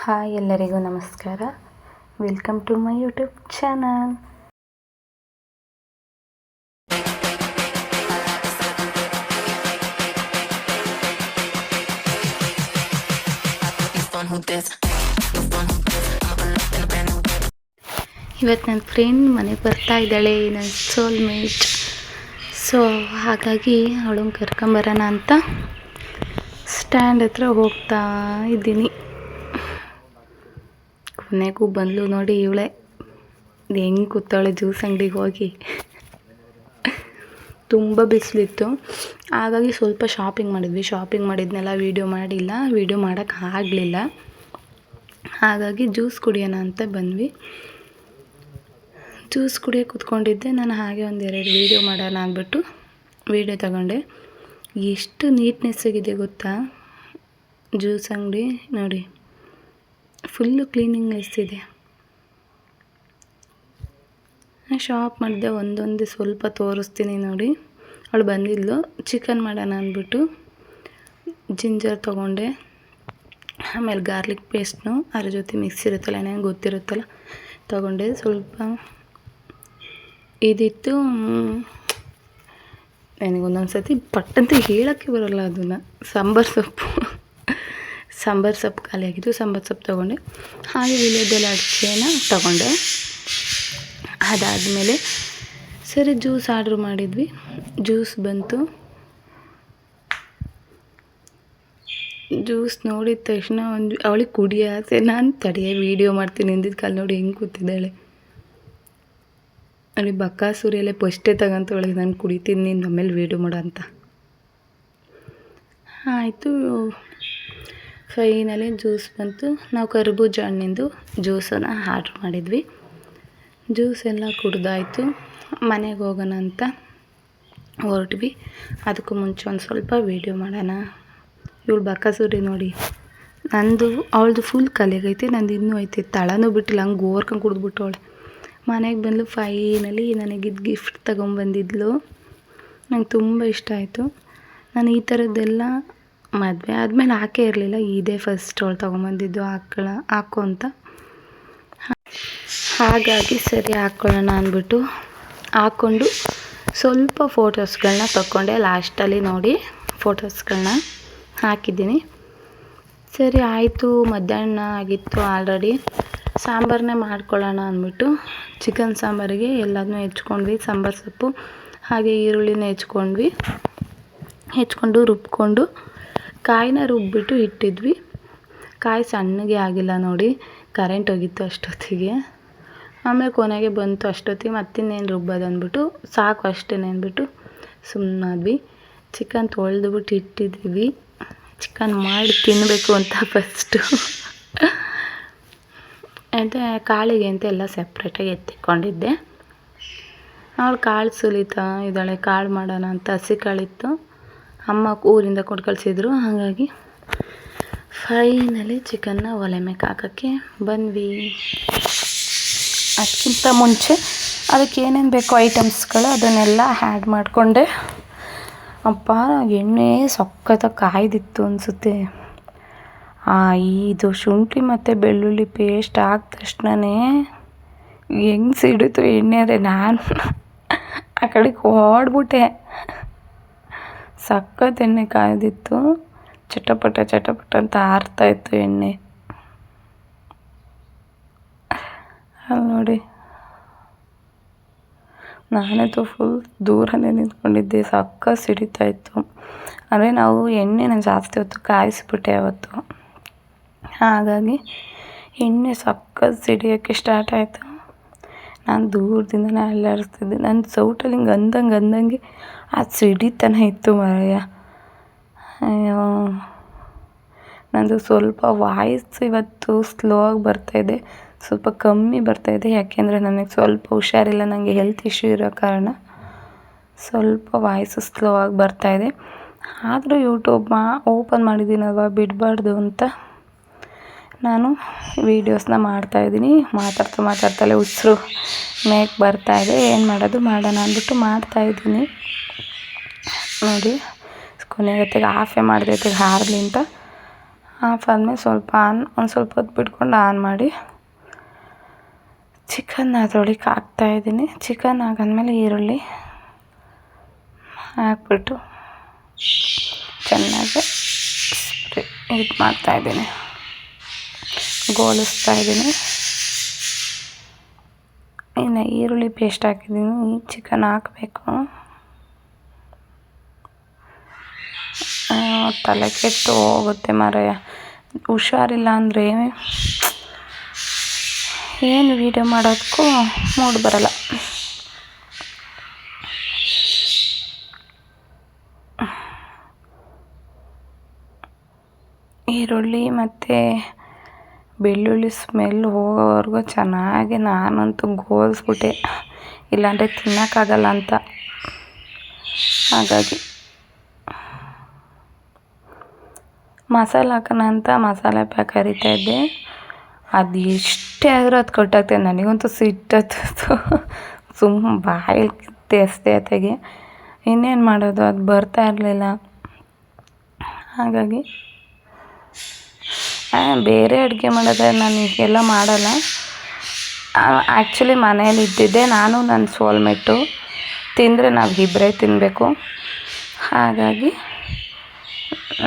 Hi ಎಲ್ಲರಿಗೂ ನಮಸ್ಕಾರ. Welcome to my YouTube channel. ಇವತ್ತು ನನ್ನ ಫ್ರೆಂಡ್ ಮನೆಗೆ ಬರ್ತಾ ಇದ್ದಾಳೆ, ನನ್ನ ಸೋಲ್ಮೇಟ್. ಸೊ ಹಾಗಾಗಿ ಅವಳನ್ನು ಕರ್ಕೊಂಬರೋಣ ಅಂತ ಸ್ಟ್ಯಾಂಡ್ ಹತ್ರ ಹೋಗ್ತಾ ಇದ್ದೀನಿ. ಕೊನೆಗೂ ಬಂದ್ಲು ನೋಡಿ ಇವಳೆ, ಹೆಂಗೆ ಕೂತಾಳೆ ಜ್ಯೂಸ್ ಅಂಗಡಿಗೆ ಹೋಗಿ. ತುಂಬ ಬಿಸಿಲಿತ್ತು, ಹಾಗಾಗಿ ಸ್ವಲ್ಪ ಶಾಪಿಂಗ್ ಮಾಡಿದ್ನೆಲ್ಲ ವೀಡಿಯೋ ಮಾಡಿಲ್ಲ, ವೀಡಿಯೋ ಮಾಡೋಕ್ಕಾಗಲಿಲ್ಲ. ಹಾಗಾಗಿ ಜ್ಯೂಸ್ ಕುಡಿಯೋಣ ಅಂತ ಬಂದ್ವಿ. ಜ್ಯೂಸ್ ಕುಡಿಯೋಕೆ ಕೂತ್ಕೊಂಡಿದ್ದೆ ನಾನು. ಹಾಗೆ ಒಂದೆರಡು ವೀಡಿಯೋ ಮಾಡೋಣ ಅಂದ್ಬಿಟ್ಟು ವೀಡಿಯೋ ತಗೊಂಡೆ. ಎಷ್ಟು ನೀಟ್ನೆಸ್ಸಾಗಿದೆ ಗೊತ್ತಾ ಜ್ಯೂಸ್ ಅಂಗಡಿ. ನೋಡಿ, ಫುಲ್ಲು ಕ್ಲೀನಿಂಗ್ನೆಸ್ ಇದೆ. ಶಾಪ್ ಮಾಡಿದೆ, ಒಂದೊಂದು ಸ್ವಲ್ಪ ತೋರಿಸ್ತೀನಿ ನೋಡಿ. ಅವಳು ಬಂದಿದ್ಲು, ಚಿಕನ್ ಮಾಡೋಣ ಅಂದ್ಬಿಟ್ಟು ಜಿಂಜರ್ ತೊಗೊಂಡೆ, ಆಮೇಲೆ ಗಾರ್ಲಿಕ್ ಪೇಸ್ಟ್ನು ಅದ್ರ ಜೊತೆ ಮಿಕ್ಸ್ ಇರುತ್ತಲ್ಲ, ಏನೇನು ಗೊತ್ತಿರುತ್ತಲ್ಲ ತೊಗೊಂಡೆ. ಸ್ವಲ್ಪ ಇದಿತ್ತು, ನನಗೊಂದೊಂದು ಸತಿ ಪಟ್ಟಂತ ಹೇಳೋಕ್ಕೆ ಬರೋಲ್ಲ ಅದನ್ನು. ಸಾಂಬಾರು ಸೊಪ್ಪು ಖಾಲಿ ಆಗಿದ್ದು, ಸಾಂಬಾರು ಸೊಪ್ಪು ತೊಗೊಂಡೆ. ಹಾಗೆ ವಿಲೇದೆಲ್ಲ ಅಡಿಕೆನ ತೊಗೊಂಡೆ. ಅದಾದಮೇಲೆ ಸರಿ ಜ್ಯೂಸ್ ಆರ್ಡ್ರ್ ಮಾಡಿದ್ವಿ. ಜ್ಯೂಸ್ ಬಂತು. ಜ್ಯೂಸ್ ನೋಡಿದ ತಕ್ಷಣ ಅವಳಿಗೆ ಕುಡಿಯಾಸೆ. ನಾನು ತಡೆಯೇ ವೀಡಿಯೋ ಮಾಡ್ತೀನಿ ಎಂದಿದ್ದು ಕಾಲು ನೋಡಿ ಹೆಂಗೆ ಕೂತಿದ್ದಾಳೆ. ಅವಳಿಗೆ ಬಕ್ಕಾಸೂರಿಯಲ್ಲೇ ಫಸ್ಟೇ ತಗೊಂತವಳಿಗೆ, ನಾನು ಕುಡಿತೀನಿ ನೀನು ಆಮೇಲೆ ವೀಡಿಯೋ ಮಾಡೋ ಅಂತ. ಆಯಿತು, ಫೈನಲಿ ಜ್ಯೂಸ್ ಬಂತು. ನಾವು ಕರ್ಬೂಜ ಹಣ್ಣಿಂದು ಜ್ಯೂಸನ್ನು ಆರ್ಡ್ರ್ ಮಾಡಿದ್ವಿ. ಜ್ಯೂಸ್ ಎಲ್ಲ ಕುಡ್ದಾಯಿತು. ಮನೆಗೆ ಹೋಗೋಣ ಅಂತ ಹೊರಟ್ವಿ. ಅದಕ್ಕೂ ಮುಂಚೆ ಒಂದು ಸ್ವಲ್ಪ ವೀಡಿಯೋ ಮಾಡೋಣ. ಇವಳು ಬಕ್ಕಾಸೂರಿ ನೋಡಿ, ಅವಳದು ಫುಲ್ ಖಾಲಿಯಾಗೈತೆ, ನಂದು ಇನ್ನೂ ಐತೆ. ತಳನೂ ಬಿಟ್ಟಿಲ್ಲ, ಹಂಗೆ ಗೋರ್ಕೊಂಡು ಕುಡಿದ್ಬಿಟ್ಟವಳೆ. ಮನೆಗೆ ಬಂದು ಫೈನಲಿ ನನಗಿದ್ದು ಗಿಫ್ಟ್ ತೊಗೊಂಬಂದಿದ್ಲು. ನಂಗೆ ತುಂಬ ಇಷ್ಟ ಆಯಿತು. ನಾನು ಈ ಥರದ್ದೆಲ್ಲ ಮದುವೆ ಆದಮೇಲೆ ಹಾಕೇ ಇರಲಿಲ್ಲ, ಇದೇ ಫಸ್ಟ್ ಅವಳು ತೊಗೊಂಬಂದಿದ್ದು ಹಾಕೋ ಅಂತ. ಹಾಗಾಗಿ ಸರಿ ಹಾಕ್ಕೊಳ್ಳೋಣ ಅಂದ್ಬಿಟ್ಟು ಹಾಕ್ಕೊಂಡು ಸ್ವಲ್ಪ ಫೋಟೋಸ್ಗಳನ್ನ ತಗೊಂಡೆ. ಲಾಸ್ಟಲ್ಲಿ ನೋಡಿ ಫೋಟೋಸ್ಗಳನ್ನ ಹಾಕಿದ್ದೀನಿ. ಸರಿ ಆಯಿತು, ಮಧ್ಯಾಹ್ನ ಆಗಿತ್ತು ಆಲ್ರೆಡಿ. ಸಾಂಬಾರನ್ನೇ ಮಾಡ್ಕೊಳ್ಳೋಣ ಅಂದ್ಬಿಟ್ಟು ಚಿಕನ್ ಸಾಂಬಾರಿಗೆ ಎಲ್ಲದನ್ನೂ ಹೆಚ್ಕೊಂಡ್ವಿ. ಸಾಂಬಾರು ಸೊಪ್ಪು ಹಾಗೆ ಈರುಳ್ಳಿನ ಹೆಚ್ಕೊಂಡು ರುಬ್ಕೊಂಡು ಕಾಯಿನ ರುಬ್ಬಿಟ್ಟು ಇಟ್ಟಿದ್ವಿ. ಕಾಯಿ ಸಣ್ಣಗೆ ಆಗಿಲ್ಲ ನೋಡಿ, ಕರೆಂಟ್ ಹೋಗಿತ್ತು ಅಷ್ಟೊತ್ತಿಗೆ. ಆಮೇಲೆ ಕೊನೆಗೆ ಬಂತು ಅಷ್ಟೊತ್ತಿಗೆ, ಮತ್ತಿನ್ನೇನು ರುಬ್ಬೋದು ಅಂದ್ಬಿಟ್ಟು ಸಾಕು ಅಷ್ಟೇ ಅಂದ್ಬಿಟ್ಟು ಸುಮ್ಮನಾದ್ವಿ. ಚಿಕನ್ ತೊಳೆದ್ಬಿಟ್ಟು ಇಟ್ಟಿದ್ದೀವಿ. ಚಿಕನ್ ಮಾಡಿ ತಿನ್ನಬೇಕು ಅಂತ ಫಸ್ಟು. ಮತ್ತು ಕಾಳಿಗೆ ಅಂತ ಎಲ್ಲ ಸಪ್ರೇಟಾಗಿ ಎತ್ತಿಕೊಂಡಿದ್ದೆ. ಅವಳು ಕಾಳು ಸುಲಿತಾ ಇದ್ದಾಳೆ. ಕಾಳು ಮಾಡೋಣ ಅಂತ ಹಸಿ ಕಾಳಿತ್ತು, ಅಮ್ಮ ಊರಿಂದ ಕೊಟ್ಟು ಕಳಿಸಿದ್ರು. ಹಾಗಾಗಿ ಫೈನಲಿ ಚಿಕನ್ನ ಒಲೆ ಮೇಲೆ ಹಾಕೋಕ್ಕೆ ಬಂದ್ವಿ. ಅದಕ್ಕಿಂತ ಮುಂಚೆ ಅದಕ್ಕೆ ಏನೇನು ಬೇಕೋ ಐಟಮ್ಸ್ಗಳು ಅದನ್ನೆಲ್ಲ ಆ್ಯಡ್ ಮಾಡಿಕೊಂಡೆ. ಅಪ್ಪ ಎಣ್ಣೆ ಸಖತ್ತಾಗಿ ಕಾಯ್ದಿತ್ತು ಅನಿಸುತ್ತೆ. ಇದು ಶುಂಠಿ ಮತ್ತು ಬೆಳ್ಳುಳ್ಳಿ ಪೇಸ್ಟ್ ಹಾಕಿದ ತಕ್ಷಣವೇ ಹೆಂಗೆ ಸಿಡಿತು ಎಣ್ಣೆ. ಅದೇ ನಾನು ಆ ಕಡೆಗೆ ಓಡ್ಬಿಟ್ಟೆ. ಸಖತ್ ಎಣ್ಣೆ ಕಾಯ್ದಿತ್ತು, ಚಟಪಟ ಅಂತ ಆರ್ತಾಯಿತ್ತು ಎಣ್ಣೆ. ಅಲ್ಲಿ ನೋಡಿ, ನಾನಂತೂ ಫುಲ್ ದೂರನೇ ನಿಂತ್ಕೊಂಡಿದ್ದೆ. ಸಖತ್ ಸಿಡಿತಾಯಿತ್ತು. ಅಂದರೆ ನಾವು ಎಣ್ಣೆನ ಜಾಸ್ತಿ ಹೊತ್ತು ಕಾಯಿಸ್ಬಿಟ್ಟೆ ಅವತ್ತು. ಹಾಗಾಗಿ ಎಣ್ಣೆ ಸಖತ್ ಸಿಡಿಯೋಕ್ಕೆ ಸ್ಟಾರ್ಟ್ ಆಯಿತು. ನಾನು ದೂರದಿಂದನೇ ಅಲ್ಲಾಡಿಸ್ತಿದ್ದೆ. ನನ್ನ ಸೌಟಲ್ಲಿ ಹಿಂಗೆ ಅಂದಂಗೆ ಅದು ಸಿಡಿತಾನೆ ಇತ್ತು ಮಾರಾಯ. ಅಯ್ಯೋ, ನಂದು ಸ್ವಲ್ಪ ವಾಯ್ಸ್ ಇವತ್ತು ಸ್ಲೋ ಆಗಿ ಬರ್ತಾಯಿದೆ, ಸ್ವಲ್ಪ ಕಮ್ಮಿ ಬರ್ತಾಯಿದೆ. ಯಾಕೆಂದರೆ ನನಗೆ ಸ್ವಲ್ಪ ಹುಷಾರಿಲ್ಲ, ನನಗೆ ಹೆಲ್ತ್ ಇಶ್ಯೂ ಇರೋ ಕಾರಣ ಸ್ವಲ್ಪ ವಾಯ್ಸು ಸ್ಲೋ ಆಗಿ ಬರ್ತಾಯಿದೆ. ಆದರೂ ಯೂಟ್ಯೂಬ್ ಓಪನ್ ಮಾಡಿದ್ದೀನಲ್ವ, ಬಿಡಬಾರ್ದು ಅಂತ ನಾನು ವೀಡಿಯೋಸ್ನ ಮಾಡ್ತಾಯಿದ್ದೀನಿ. ಮಾತಾಡ್ತಲೇ ಉಸಿರು ಮೇಕ್ ಬರ್ತಾಯಿದೆ. ಏನು ಮಾಡೋಣ ಅಂದ್ಬಿಟ್ಟು ಮಾಡ್ತಾಯಿದ್ದೀನಿ ನೋಡಿ. ಕೊನೆಗತ್ತಿಗೆ ಆಫೇ ಮಾಡಿದೆ ಹಾರಲಿ ಅಂತ. ಆಫ್ ಆದಮೇಲೆ ಒಂದು ಸ್ವಲ್ಪ ಹೊತ್ತು ಬಿಟ್ಕೊಂಡು ಆನ್ ಮಾಡಿ ಚಿಕನ್ ಅದರೊಳಗೆ ಹಾಕ್ತಾಯಿದ್ದೀನಿ. ಚಿಕನ್ ಹಾಕಾದ್ಮೇಲೆ ಈರುಳ್ಳಿ ಹಾಕ್ಬಿಟ್ಟು ಚೆನ್ನಾಗಿ ಇದು ಮಾಡ್ತಾಯಿದ್ದೀನಿ, ಗೋಲಿಸ್ತಾಯಿದ್ದೀನಿ. ಇನ್ನು ಈರುಳ್ಳಿ ಪೇಸ್ಟ್ ಹಾಕಿದ್ದೀನಿ, ಈಗ ಚಿಕನ್ ಹಾಕಬೇಕು. ತಲೆ ಕೆಟ್ಟು ಹೋಗುತ್ತೆ ಮಾರಾಯ, ಹುಷಾರಿಲ್ಲ ಅಂದರೆ ಏನು ವೀಡಿಯೋ ಮಾಡೋದಕ್ಕೂ ಮೂಡ್ ಬರಲ್ಲ. ಈರುಳ್ಳಿ ಮತ್ತು ಬೆಳ್ಳುಳ್ಳಿ ಸ್ಮೆಲ್ ಹೋಗೋವರೆಗೂ ಚೆನ್ನಾಗಿ ನಾನಂತೂ ಗೋಲಿಸ್ಬಿಟ್ಟೆ, ಇಲ್ಲಾಂದರೆ ತಿನ್ನೋಕ್ಕಾಗಲ್ಲ ಅಂತ. ಹಾಗಾಗಿ ಮಸಾಲೆ ಹಾಕೋಣ ಅಂತ ಮಸಾಲೆ ಪ್ಯಾಕ್ ಹರಿತಾಯಿದ್ದೆ. ಅದು ಎಷ್ಟೇ ಆದರೂ ಅದು ಕಟ್ಟಾಗ್ತದೆ. ನನಗಂತೂ ಸಿಟ್ಟತ್ತು, ಬಾಯಲ್ಲಿ ತೆಸ್ದೆ ಅತೆಗೆ. ಇನ್ನೇನು ಮಾಡೋದು, ಅದು ಬರ್ತಾ ಇರಲಿಲ್ಲ. ಹಾಗಾಗಿ ಬೇರೆ ಅಡುಗೆ ಮಾಡಿದ್ರೆ ನಾನು ಹೀಗೆಲ್ಲ ಮಾಡಲ್ಲ. ಆ್ಯಕ್ಚುಲಿ ಮನೇಲಿ ಇದ್ದಿದ್ದೆ, ನಾನು ನನ್ನ ಸೋಲ್ಮೇಟು ತಿಂದರೆ ನಾವು ಇಬ್ಬರೇ ತಿನ್ನಬೇಕು. ಹಾಗಾಗಿ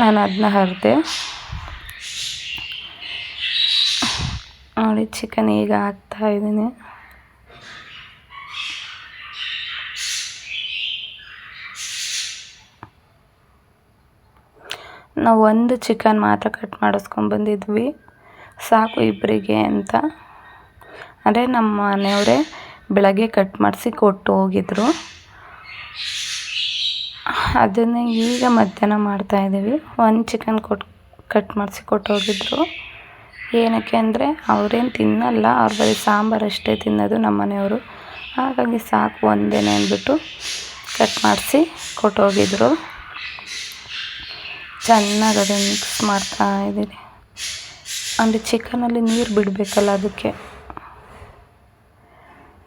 ನಾನು ಅದನ್ನ ಹರಿದೆ. ನೋಡಿ ಚಿಕನ್ ಈಗ ಹಾಕ್ತಾಯಿದ್ದೀನಿ. ನಾವು ಒಂದು ಚಿಕನ್ ಮಾತ್ರ ಕಟ್ ಮಾಡಿಸ್ಕೊಂಡ್ಬಂದಿದ್ವಿ, ಸಾಕು ಇಬ್ಬರಿಗೆ ಅಂತ. ಅಂದರೆ ನಮ್ಮ ಮನೆಯವರೇ ಬೆಳಗ್ಗೆ ಕಟ್ ಮಾಡಿಸಿ ಕೊಟ್ಟು ಹೋಗಿದ್ರು. ಅದನ್ನೇ ಈಗ ಮಧ್ಯಾಹ್ನ ಮಾಡ್ತಾಯಿದ್ದೀವಿ. ಒಂದು ಚಿಕನ್ ಕಟ್ ಮಾಡಿಸಿ ಕೊಟ್ಟು ಹೋಗಿದ್ರು. ಏನಕ್ಕೆ ಅಂದರೆ ಅವರೇನು ತಿನ್ನಲ್ಲ, ಅವ್ರು ಬರೀ ಸಾಂಬಾರು ಅಷ್ಟೇ ತಿನ್ನೋದು ನಮ್ಮ ಮನೆಯವರು. ಹಾಗಾಗಿ ಸಾಕು ಒಂದೇ ಅಂದ್ಬಿಟ್ಟು ಕಟ್ ಮಾಡಿಸಿ ಕೊಟ್ಟೋಗಿದ್ರು. ಚೆನ್ನಾಗಿ ಅದನ್ನು ಮಿಕ್ಸ್ ಮಾಡ್ತಾಯಿದ್ದೀನಿ. ಅಂದರೆ ಚಿಕನಲ್ಲಿ ನೀರು ಬಿಡಬೇಕಲ್ಲ, ಅದಕ್ಕೆ.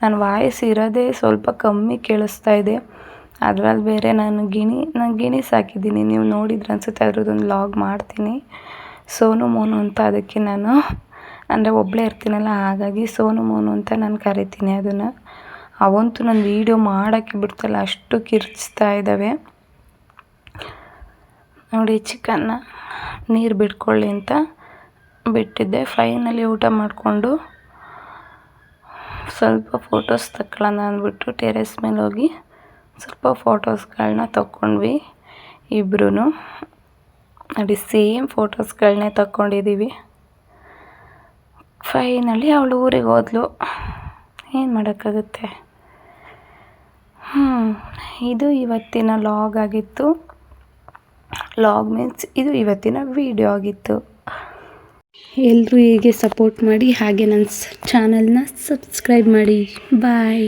ನನ್ನ ವಾಯ್ಸ್ ಇರೋದೇ ಸ್ವಲ್ಪ ಕಮ್ಮಿ ಕೇಳಿಸ್ತಾ ಇದೆ. ಅದರಲ್ಲಿ ಬೇರೆ ನಾನು ಗಿಣಿ ಸಾಕಿದ್ದೀನಿ, ನೀವು ನೋಡಿದ್ರೆ ಅನಿಸುತ್ತೆ. ಅದ್ರದ್ದೊಂದು ಲಾಗ್ ಮಾಡ್ತೀನಿ, ಸೋನು ಮೋನು ಅಂತ. ಅದಕ್ಕೆ ನಾನು ಅಂದರೆ ಒಬ್ಬಳೇ ಇರ್ತೀನಲ್ಲ, ಹಾಗಾಗಿ ಸೋನು ಮೋನು ಅಂತ ನಾನು ಕರಿತೀನಿ ಅದನ್ನು. ಅವಂತೂ ನಾನು ವೀಡಿಯೋ ಮಾಡೋಕ್ಕೆ ಬಿಡ್ತಾಯಿಲ್ಲ, ಅಷ್ಟು ಕಿರ್ಚ್ತಾ ಇದ್ದಾವೆ. ನೋಡಿ ಚಿಕನ್ನ ನೀರು ಬಿಟ್ಕೊಳ್ಳಿ ಅಂತ ಬಿಟ್ಟಿದ್ದೆ. ಫೈನಲಿ ಊಟ ಮಾಡಿಕೊಂಡು ಸ್ವಲ್ಪ ಫೋಟೋಸ್ ತಗೊಳ್ಳೋಣ ಅಂದ್ಬಿಟ್ಟು ಟೆರೆಸ್ ಮೇಲೆ ಹೋಗಿ ಸ್ವಲ್ಪ ಫೋಟೋಸ್ಗಳನ್ನ ತಗೊಂಡ್ವಿ ಇಬ್ಬರೂ. ನೋಡಿ ಸೇಮ್ ಫೋಟೋಸ್ಗಳನ್ನೇ ತಗೊಂಡಿದ್ದೀವಿ. ಫೈನಲಿ ಅವಳು ಊರಿಗೆ ಹೋದ್ಲು, ಏನು ಮಾಡೋಕ್ಕಾಗುತ್ತೆ. ಇದು ಇವತ್ತಿನ ಲಾಗ್ ಆಗಿತ್ತು. ಲಾಗ್ ಮೀನ್ಸ್ ಇದು ಇವತ್ತಿನ ವಿಡಿಯೋ ಆಗಿತ್ತು. ಎಲ್ಲರೂ ಹೀಗೆ ಸಪೋರ್ಟ್ ಮಾಡಿ, ಹಾಗೆ ನನ್ನ ಚಾನಲ್ನ ಸಬ್ಸ್ಕ್ರೈಬ್ ಮಾಡಿ. ಬಾಯ್.